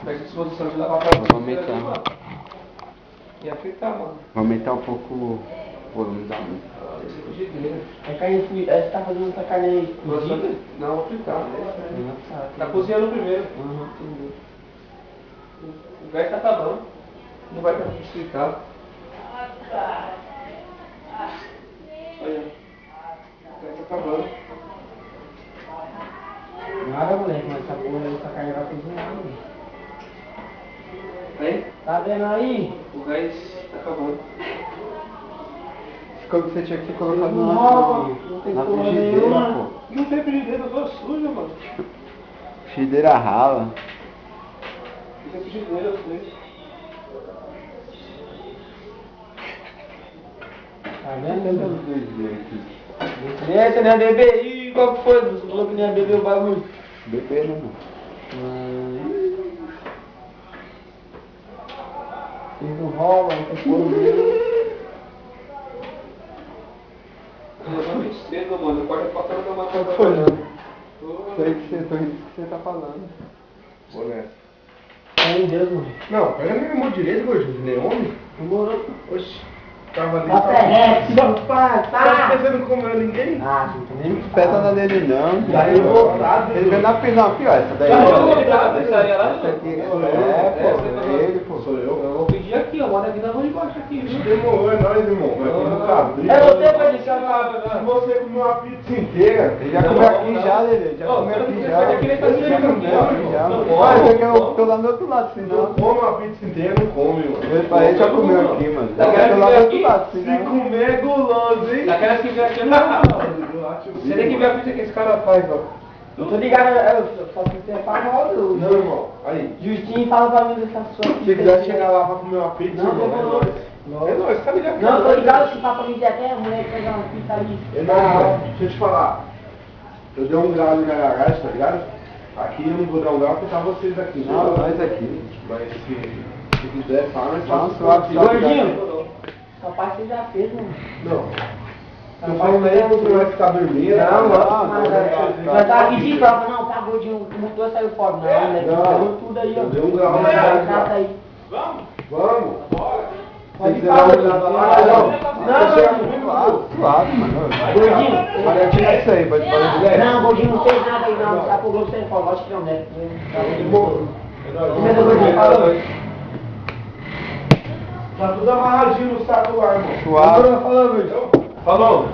Pega disposição de lavar pra Vou aumentar. Ia fritar, mano. Vou aumentar um pouco o volume da música. Esse é frigideira. A carne você tá fazendo essa carne aí cozida? Não, vou fritar. Tá cozinhando primeiro. Entendi. O gás tá acabando. Não vai ter que fritar. Olha. O gás tá acabando. Nada, moleque, mas essa porra aí, essa carne vai cozinhar, mano. Aí, Tá vendo aí? o gás tá acabando. Como você tinha que ter colocado Não tem na porra frigideira, nenhuma. pô. Não tem frigideira, eu tô suja, mano. Frigideira rala. Não tem frigideira, eu sei. Tá vendo? Os dois dedos aqui. Eita, né, bebê? Ih, qual que foi? Você falou que não ia beber o bagulho. Bebê, né, mano? Vocês não rolam, não tem porra nenhuma. Eu tô muito cedo, mano. Acorda 4 horas da manhã. Qual foi, né? Sei que você tá falando. Vou nessa. Ai, Deus, mano. Não, pega minha mão direita, gordinho. Nem homem. Demorou. Oxi. Tava ali. Bota reto, Tá tá? pensando em comer ninguém? Ah, você tá nem Peta na dele não. Já revoltado. Ele veio na prisão aqui, ó. Essa daí. Já ó. revoltado, essa aí é lá, Essa aqui. não? É, ele, pô. Sou eu. Eu vou pedir aqui, ó. Mora aqui na rua de baixo aqui, viu? Demorou, é nóis, irmão. Vai aqui no cabrito. É você, vai deixar Se você comer uma pizza inteira, Ele já comeu aqui já, Lelê. Já comeu aqui já. Aqui nem tá Já servindo aqui, comeu ó. aqui já. Não Olha, pode. esse aqui eu tô lá do outro lado, não senão. come uma pizza inteira, não come, mano. Ele já comeu aqui, mano. Tá Eu querendo tô lá do ver outro aqui? lado, Se senão. comer é guloso, hein? Daquelas que vem aqui, não. Você tem que ver a pizza que esse cara faz, ó. Eu tô ligado, eu só que você é famoso. Não, irmão. Aí. Justinho fala pra mim dessa sua. Se você quiser chegar lá pra comer uma pizza, Não, irmão, é demorou. nóis. É nóis, você tá ligado? Não, eu tô ligado que fala pra mim que até a mulher que pegar uma pizza ali. É nóis, velho. Deixa eu te falar. Eu dei um grau ali na garagem, tá ligado? Aqui eu não vou dar um grau porque tá vocês aqui. Não, nós aqui. Mas se quiser, fala, nós Não, fazemos suave, aqui. Gordinho, capaz você já fez, mano. Não. Tô falando aí, você vai ficar dormindo. Não, não, nós tava aqui de prova, não, tá gordinho, o motor saiu fora, não, né? Não. Pegou tudo aí, ó. Deu um grau na Vai, garagem, cata aí. Vamos. Pode Se ir quiser pra dar uma onde? olhada lá, Não, chega gordinho. comigo, Suave, suave, mano. Gordinho. Olha, tira isso aí, pode fazer. Não, gordinho, não fez nada aí, não. Tá pro Globo sem folga, gosto de não, né? Demorou. É nóis. Primeiro gordinho, falou. Tá tudo amarradinho no saco lá, irmão. Suave. Falou, gordinho. Falou.